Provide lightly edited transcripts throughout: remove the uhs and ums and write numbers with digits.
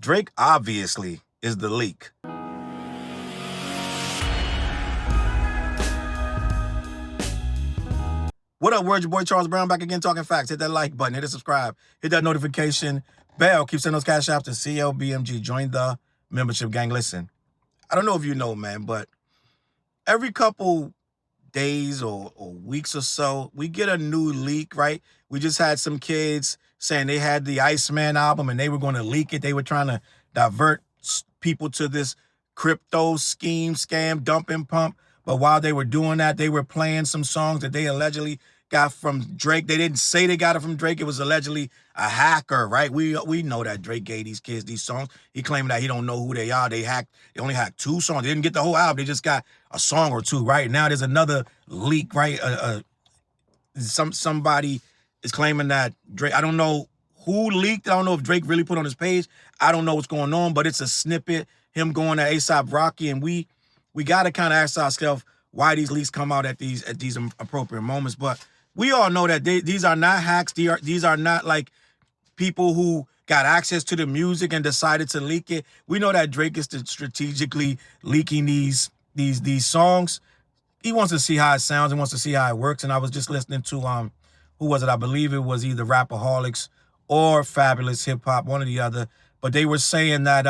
Drake obviously is the leak. What up, word? Your boy Charles Brown back again talking facts. Hit that like button, hit the subscribe, hit that notification bell. Keep sending those Cashapp to CLBMG. Join the membership gang. Listen, I don't know if you know, man, but every couple days or weeks or so, we get a new leak, right? We just had some kids saying they had the Iceman album and they were going to leak it. They were trying to divert people to this crypto scheme, scam, dump and pump. But while they were doing that, they were playing some songs that they allegedly got from Drake. They didn't say they got it from Drake. It was allegedly a hacker, right? We know that Drake gave these kids these songs. He claimed that he don't know who they are. They only hacked 2 songs. They didn't get the whole album. They just got a song or 2, right? Now there's another leak, right? Somebody is claiming that Drake, I don't know who leaked. I don't know if Drake really put on his page. I don't know what's going on, but it's a snippet, him going to A$AP Rocky, and we got to kind of ask ourselves why these leaks come out at these appropriate moments. But we all know that these are not hacks. These are not like people who got access to the music and decided to leak it. We know that Drake is strategically leaking these songs. He wants to see how it sounds and wants to see how it works. And I was just listening to who was it? I believe it was either Rapaholics or Fabulous Hip Hop, one or the other. But they were saying that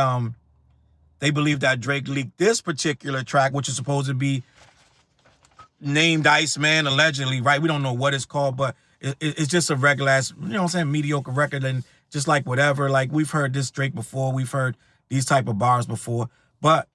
they believe that Drake leaked this particular track, which is supposed to be named Iceman, allegedly, right? We don't know what it's called, but it's just a regular ass, you know what I'm saying, mediocre record, and just like whatever. Like, we've heard this Drake before, we've heard these type of bars before, but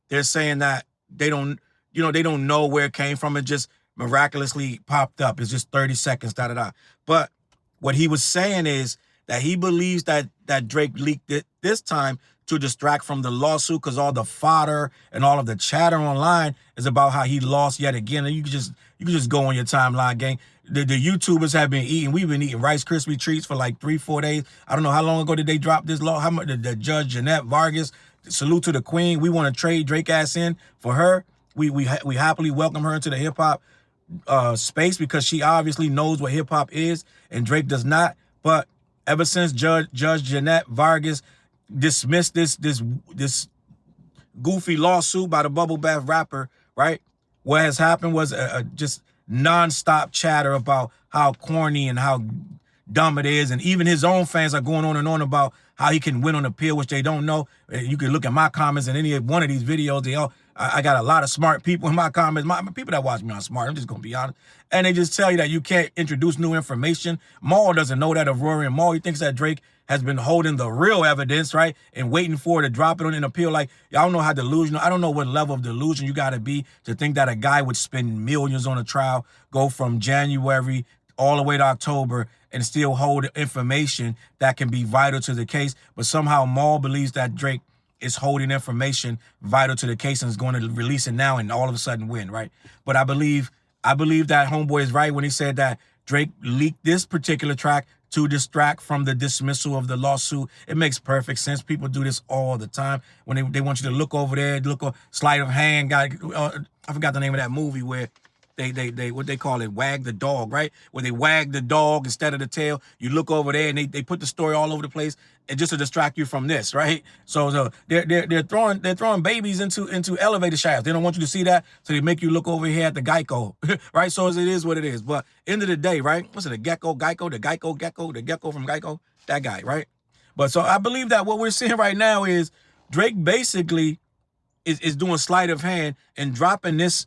they're saying that they don't know where it came from. It just miraculously popped up. It's just 30 seconds, da-da-da. But what he was saying is that he believes that Drake leaked it this time to distract from the lawsuit, because all the fodder and all of the chatter online is about how he lost yet again. And you can just go on your timeline, gang. The YouTubers have been eating. We've been eating Rice Krispie treats for like 3-4 days. I don't know how long ago did they drop this law. How much the Judge Jeanette Vargas, salute to the queen. We want to trade Drake ass in for her. We happily welcome her into the hip hop space, because she obviously knows what hip hop is and Drake does not. But ever since Judge Jeanette Vargas dismissed this goofy lawsuit by the bubble bath rapper, right? What has happened was just nonstop chatter about how corny and how dumb it is, and even his own fans are going on and on about how he can win on appeal, which they don't know. You can look at my comments in any one of these videos. I got a lot of smart people in my comments. My people that watch me are smart. I'm just gonna be honest, and they just tell you that you can't introduce new information. Maul doesn't know that of Rory and Maul. He thinks that Drake has been holding the real evidence, right, and waiting for it to drop it on an appeal. Like, y'all don't know how delusional. I don't know what level of delusion you got to be to think that a guy would spend millions on a trial, go from January all the way to October, and still hold information that can be vital to the case. But somehow Maul believes that Drake is holding information vital to the case and is going to release it now and all of a sudden win, right? But I believe that homeboy is right when he said that Drake leaked this particular track to distract from the dismissal of the lawsuit. It makes perfect sense. People do this all the time when they want you to look over there, sleight of hand. I forgot the name of that movie where they what they call it, wag the dog, right? Where they wag the dog instead of the tail. You look over there and they put the story all over the place, and just to distract you from this, right? So they're throwing babies into elevator shafts. They don't want you to see that, so they make you look over here at the Geico, right? So it is what it is. But end of the day, right? What's it, the gecko from Geico, that guy, right? But so I believe that what we're seeing right now is Drake basically is doing sleight of hand and dropping this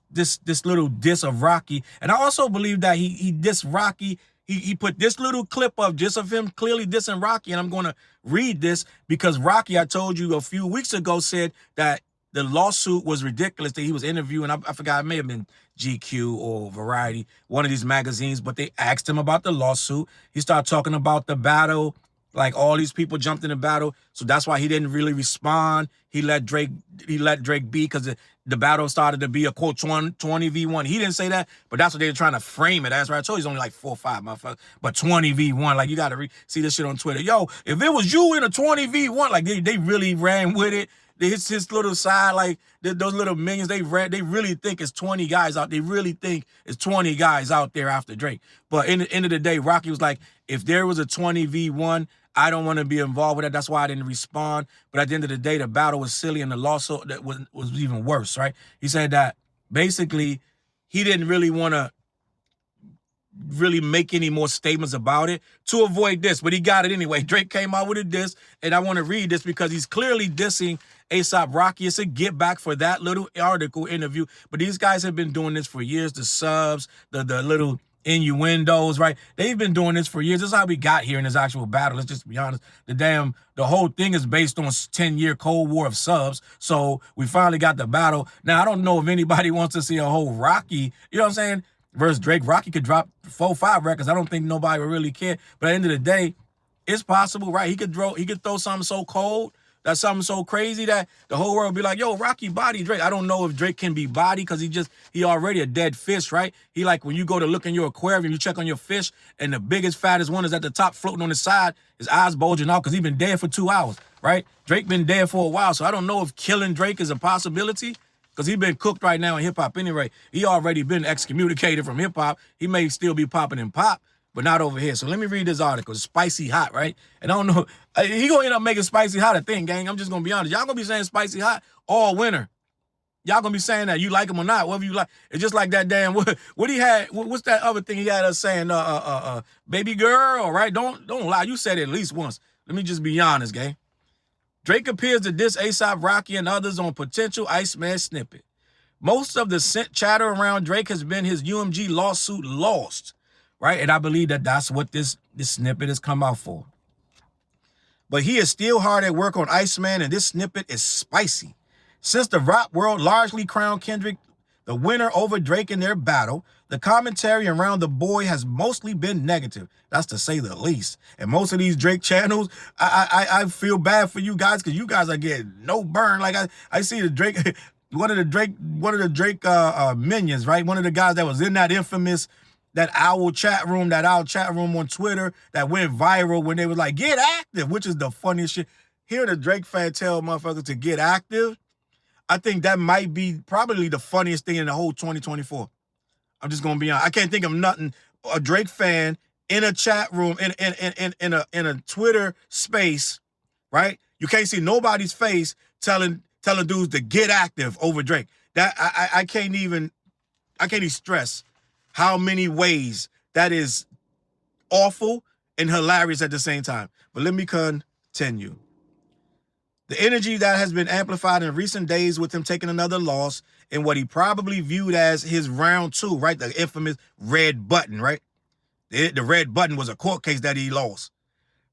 little diss of Rocky. And I also believe that he dissed Rocky. He put this little clip of him clearly dissing Rocky, and I'm going to read this because Rocky, I told you a few weeks ago, said that the lawsuit was ridiculous, that he was interviewing, I forgot, it may have been GQ or Variety, one of these magazines, but they asked him about the lawsuit. He started talking about the battle, like all these people jumped in the battle, so that's why he didn't really respond. He let Drake be because the battle started to be a quote 20v1. He didn't say that, but that's what they were trying to frame it as. Right? I told you he's only like 4 or 5 motherfuckers, but 20v1. Like, you got to see this shit on Twitter. Yo, if it was you in a 20v1, like they really ran with it. his little side, like those little minions, they really think it's 20 guys out. They really think it's 20 guys out there after Drake. But in the end of the day, Rocky was like, if there was a 20v1, I don't want to be involved with that. That's why I didn't respond. But at the end of the day, the battle was silly and the lawsuit that was even worse, right? He said that basically he didn't really want to really make any more statements about it to avoid this, but he got it anyway. Drake came out with a diss, and I want to read this because he's clearly dissing A$AP Rocky. It's a get back for that little article interview, but these guys have been doing this for years. The subs, the little innuendos, right? They've been doing this for years. This is how we got here in this actual battle. Let's just be honest. The whole thing is based on 10-year Cold War of subs. So we finally got the battle. Now, I don't know if anybody wants to see a whole Rocky, you know what I'm saying, versus Drake. Rocky could drop 4-5 records. I don't think nobody would really care. But at the end of the day, it's possible, right? He could throw something so cold, that's something so crazy that the whole world would be like, yo, Rocky body Drake. I don't know if Drake can be body because he already a dead fish, right? He like when you go to look in your aquarium, you check on your fish, and the biggest, fattest one is at the top floating on the side, his eyes bulging out because he's been dead for 2 hours, right? Drake been dead for a while, so I don't know if killing Drake is a possibility, because he's been cooked right now in hip-hop anyway. He already been excommunicated from hip-hop. He may still be popping in pop, but not over here. So let me read this article. It's Spicy Hot, right? And I don't know. He going to end up making Spicy Hot a thing, gang. I'm just going to be honest. Y'all going to be saying Spicy Hot all winter. Y'all going to be saying that. You like him or not, whatever you like. It's just like that damn, what he had, what's that other thing he had us saying, baby girl, right? Don't lie. You said it at least once. Let me just be honest, gang. Drake appears to diss A$AP Rocky and others on potential Iceman snippet. Most of the chatter around Drake has been his UMG lawsuit lost, right? And I believe that that's what this snippet has come out for. But he is still hard at work on Iceman, and this snippet is spicy. Since the rap world largely crowned Kendrick the winner over Drake in their battle, the commentary around the boy has mostly been negative. That's to say the least. And most of these Drake channels, I feel bad for you guys because you guys are getting no burn. Like I see the Drake, one of the Drake minions, right? One of the guys that was in that infamous, that owl chat room on Twitter that went viral when they was like, get active, which is the funniest shit. Hearing a Drake fan tell motherfuckers to get active, I think that might be probably the funniest thing in the whole 2024. I'm just gonna be honest. I can't think of nothing. A Drake fan in a chat room, in a Twitter space, right? You can't see nobody's face telling dudes to get active over Drake. That I can't even stress how many ways that is awful and hilarious at the same time. But let me continue. The energy that has been amplified in recent days with him taking another loss in what he probably viewed as his round 2, right? The infamous red button, right? The red button was a court case that he lost.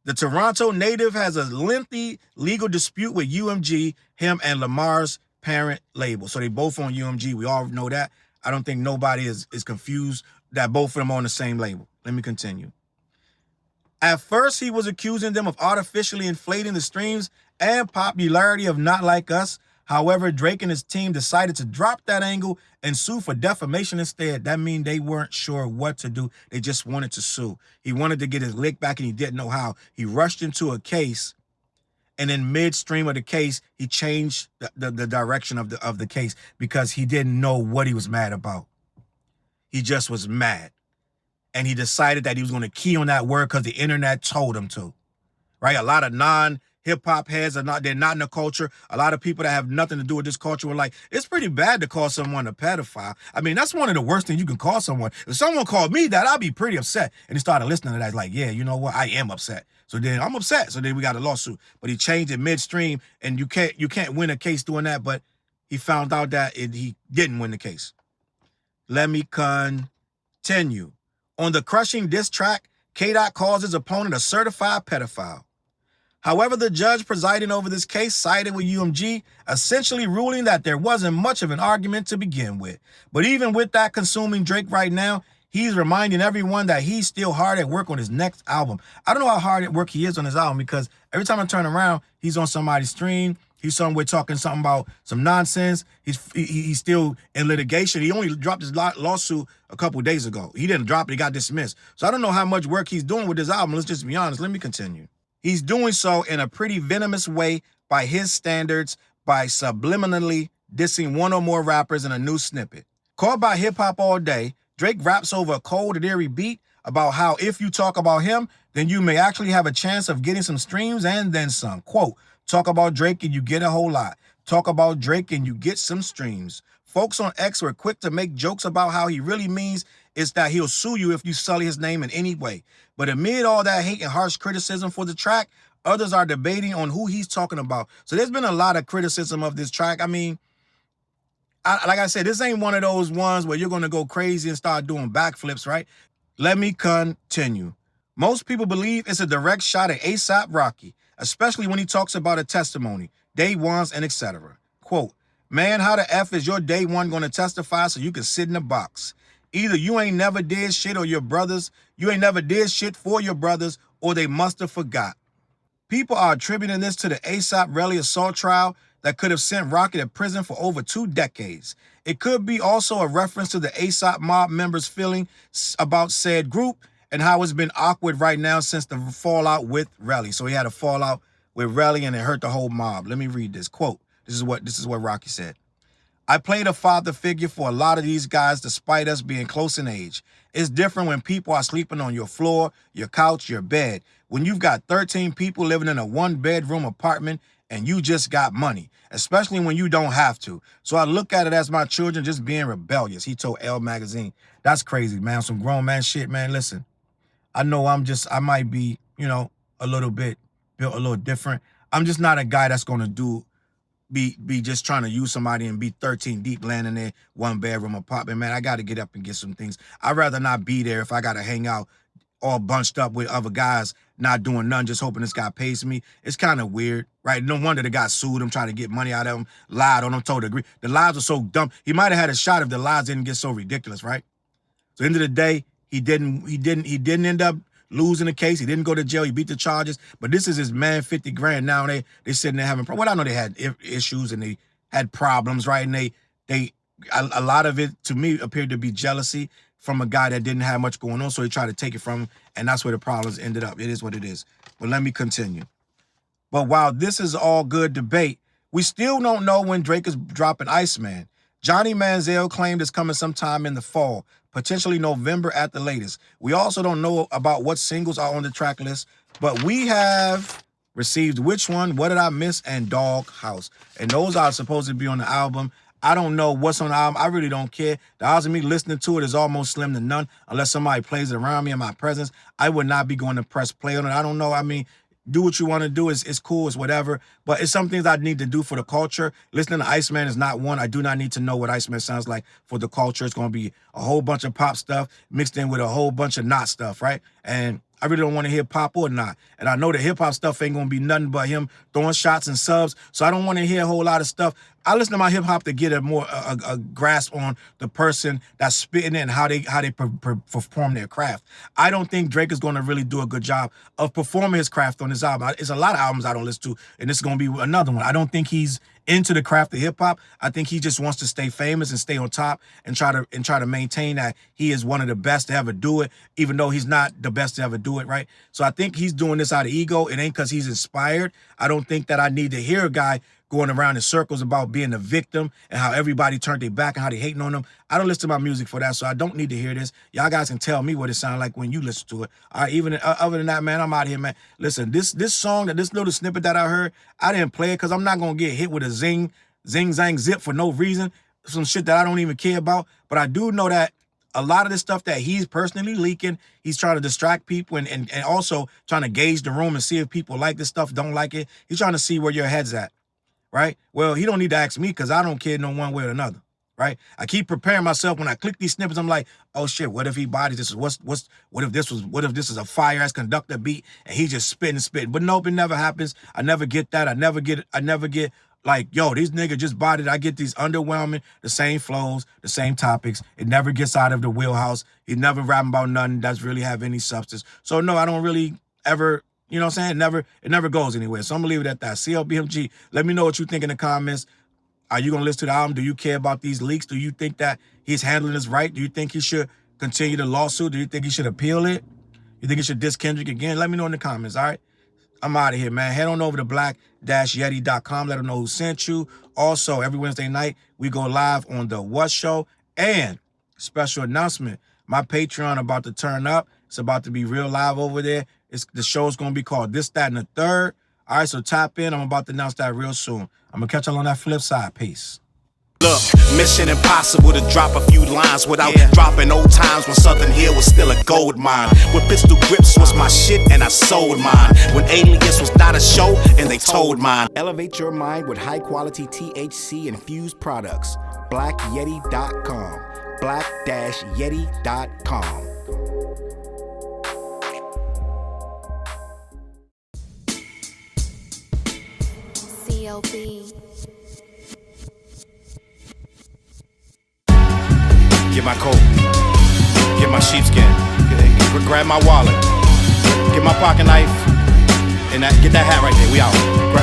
The Toronto native has a lengthy legal dispute with UMG, him and Lamar's parent label. So they both on UMG. We all know that. I don't think nobody is confused that both of them are on the same label. Let me continue. At first, he was accusing them of artificially inflating the streams and popularity of Not Like Us. However, Drake and his team decided to drop that angle and sue for defamation instead. That means they weren't sure what to do. They just wanted to sue. He wanted to get his lick back and he didn't know how. He rushed into a case, and in midstream of the case, he changed the direction of the case because he didn't know what he was mad about. He just was mad. And he decided that he was going to key on that word because the internet told him to, right? A lot of non-hip-hop heads they're not in the culture. A lot of people that have nothing to do with this culture were like, it's pretty bad to call someone a pedophile. I mean, that's one of the worst things you can call someone. If someone called me that, I'd be pretty upset. And he started listening to that. He's like, yeah, you know what? I am upset. So then I'm upset. So then we got a lawsuit. But he changed it midstream, and you can't win a case doing that. But he found out that he didn't win the case. Let me continue. On the crushing diss track, K-Dot calls his opponent a certified pedophile. However, the judge presiding over this case sided with UMG, essentially ruling that there wasn't much of an argument to begin with. But even with that consuming Drake right now, he's reminding everyone that he's still hard at work on his next album. I don't know how hard at work he is on his album because every time I turn around, he's on somebody's stream. He's somewhere talking something about some nonsense. He's still in litigation. He only dropped his lawsuit a couple of days ago. He didn't drop it. He got dismissed. So I don't know how much work he's doing with this album. Let's just be honest. Let me continue. He's doing so in a pretty venomous way by his standards, by subliminally dissing one or more rappers in a new snippet. Caught by hip-hop all day, Drake raps over a cold and eerie beat about how if you talk about him, then you may actually have a chance of getting some streams and then some. Quote, talk about Drake and you get a whole lot. Talk about Drake and you get some streams. Folks on X were quick to make jokes about how he really means is that he'll sue you if you sully his name in any way. But amid all that hate and harsh criticism for the track, others are debating on who he's talking about. So there's been a lot of criticism of this track. I mean, like I said, this ain't one of those ones where you're going to go crazy and start doing backflips, right? Let me continue. Most people believe it's a direct shot at ASAP Rocky, especially when he talks about a testimony, day ones, and etc. Quote, man, how the F is your day one going to testify so you can sit in a box? Either you ain't never did shit or your brothers, you ain't never did shit for your brothers, or they must have forgot. People are attributing this to the ASAP Rally assault trial that could have sent Rocky to prison for over 2 decades. It could be also a reference to the ASAP mob members' feeling about said group and how it's been awkward right now since the fallout with Rally. So he had a fallout with Rally and it hurt the whole mob. Let me read this quote. This is what Rocky said. I played a father figure for a lot of these guys despite us being close in age. It's different when people are sleeping on your floor, your couch, your bed. When you've got 13 people living in a 1-bedroom apartment and you just got money, especially when you don't have to. So I look at it as my children just being rebellious. He told Elle Magazine. That's crazy, man. Some grown man shit, man. Listen, I know I might be, a little bit built a little different. I'm just not a guy that's going to be just trying to use somebody and be 13 deep laying in their 1-bedroom apartment. Man, I got to get up and get some things. I'd rather not be there if I got to hang out all bunched up with other guys not doing nothing, just hoping this guy pays me. It's kind of weird, right? No wonder the guy sued him, trying to get money out of him, lied on him, told to agree. The lies were so dumb. He might have had a shot if the lies didn't get so ridiculous, right? So at the end of the day, he didn't end up losing the case. He didn't go to jail. He beat the charges. But this is his man, 50 grand. Now they sitting there having, well, I know they had issues and they had problems, right? And a lot of it to me appeared to be jealousy from a guy that didn't have much going on. So he tried to take it from him. And that's where the problems ended up. It is what it is. But let me continue. But while this is all good debate, we still don't know when Drake is dropping Iceman. Johnny Manziel claimed it's coming sometime in the fall, potentially November at the latest. We also don't know about what singles are on the track list, but we have received Which One, What Did I Miss, and Dog House. And those are supposed to be on the album. I don't know what's on the album. I really don't care. The odds of me listening to it is almost slim to none unless somebody plays it around me in my presence. I would not be going to press play on it. I don't know. I mean, do what you want to do. It's cool. It's whatever. But it's some things I need to do for the culture. Listening to Iceman is not one. I do not need to know what Iceman sounds like for the culture. It's going to be a whole bunch of pop stuff mixed in with a whole bunch of not stuff, right? And I really don't want to hear pop or not. And I know the hip-hop stuff ain't going to be nothing but him throwing shots and subs. So I don't want to hear a whole lot of stuff. I listen to my hip-hop to get a grasp on the person that's spitting it and how they perform their craft. I don't think Drake is going to really do a good job of performing his craft on his album. It's a lot of albums I don't listen to, and this is going to be another one. I don't think he's into the craft of hip-hop. I think he just wants to stay famous and stay on top and try to maintain that he is one of the best to ever do it, even though he's not the best to ever do it, right? So I think he's doing this out of ego. It ain't because he's inspired. I don't think that I need to hear a guy going around in circles about being a victim and how everybody turned their back and how they hating on them. I don't listen to my music for that, so I don't need to hear this. Y'all guys can tell me what it sounds like when you listen to it. All right, even other than that, man, I'm out here, man. Listen, this song, this little snippet that I heard, I didn't play it because I'm not going to get hit with a zing, zang, zip for no reason. Some shit that I don't even care about. But I do know that a lot of the stuff that he's personally leaking, he's trying to distract people and also trying to gauge the room and see if people like this stuff, don't like it. He's trying to see where your head's at. Right? Well, he don't need to ask me because I don't care no one way or another. Right? I keep preparing myself when I click these snippets. I'm like, oh shit, what if he bodies this? What if this is a fire ass conductor beat and he just spitting? But nope, it never happens. I never get that. I never get like, yo, these niggas just bodied. I get these underwhelming, the same flows, the same topics. It never gets out of the wheelhouse. He never rapping about nothing that's really have any substance. So no, I don't really ever. You know what I'm saying? It never goes anywhere. So I'm going to leave it at that. CLBMG, let me know what you think in the comments. Are you going to listen to the album? Do you care about these leaks? Do you think that he's handling this right? Do you think he should continue the lawsuit? Do you think he should appeal it? You think he should diss Kendrick again? Let me know in the comments, all right? I'm out of here, man. Head on over to Black black-yeti.com. Let them know who sent you. Also, every Wednesday night, we go live on the What Show. And special announcement, my Patreon about to turn up. It's about to be real live over there. The show's going to be called This, That, and the Third. All right, so tap in. I'm about to announce that real soon. I'm going to catch y'all on that flip side. Peace. Look, mission impossible to drop a few lines without dropping old times when Southern Hill was still a gold mine. When pistol grips was my shit and I sold mine. When Alias was not a show and they told mine. Elevate your mind with high quality THC infused products. BlackYeti.com. Black-Yeti.com. CLB. Get my coat, get my sheepskin, grab my wallet, get my pocket knife, and get that hat right there, we out.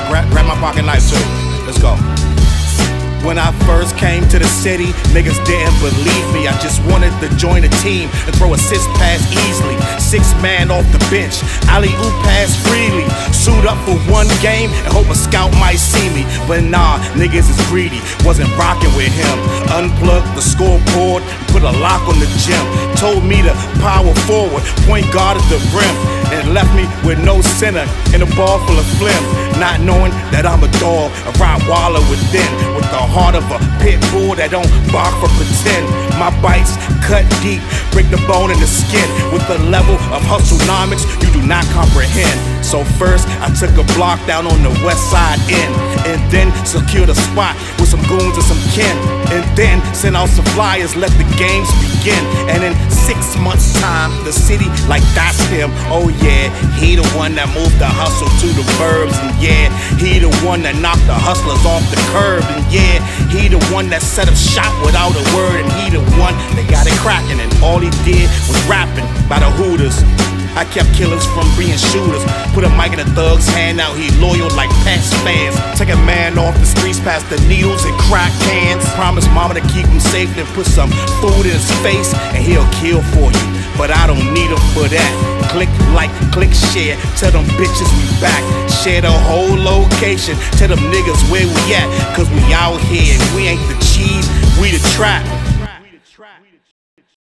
Grab my pocket knife too, let's go. When I first came to the city, niggas didn't believe me. I just wanted to join a team and throw assist pass easily. 6 man off the bench, alley-oop pass freely. Suit up for one game and hope a scout might see me. But nah, niggas is greedy, wasn't rocking with him. Unplugged the scoreboard, put a lock on the gym. Told me to power forward, point guard at the rim. And left me with no center and a ball full of phlegm. Not knowing that I'm a dog, a Rottweiler within. With the heart of a pit bull that don't bark for pretend. My bites cut deep, break the bone and the skin. With the level of hustlenomics you do not comprehend. So first I took a block down on the west side end. And then secured a spot with some goons and some kin. And then sent out some flyers, let the games begin. And in 6 months time, the city like that's him. Oh yeah, he the one that moved the hustle to the burbs. And yeah, he the one that knocked the hustlers off the curb. And yeah, he the one that set up shop without a word. And he the one that got it cracking. And all he did was rapping by the Hooters. I kept killers from being shooters. Put a mic in a thug's hand, now he loyal like past fans. Take a man off the streets past the needles and crack cans. Promise mama to keep him safe, then put some food in his face and he'll kill for you. But I don't need him for that. Click like, click share, tell them bitches we back. Share the whole location, tell them niggas where we at. Cause we out here and we ain't the cheese, we the trap.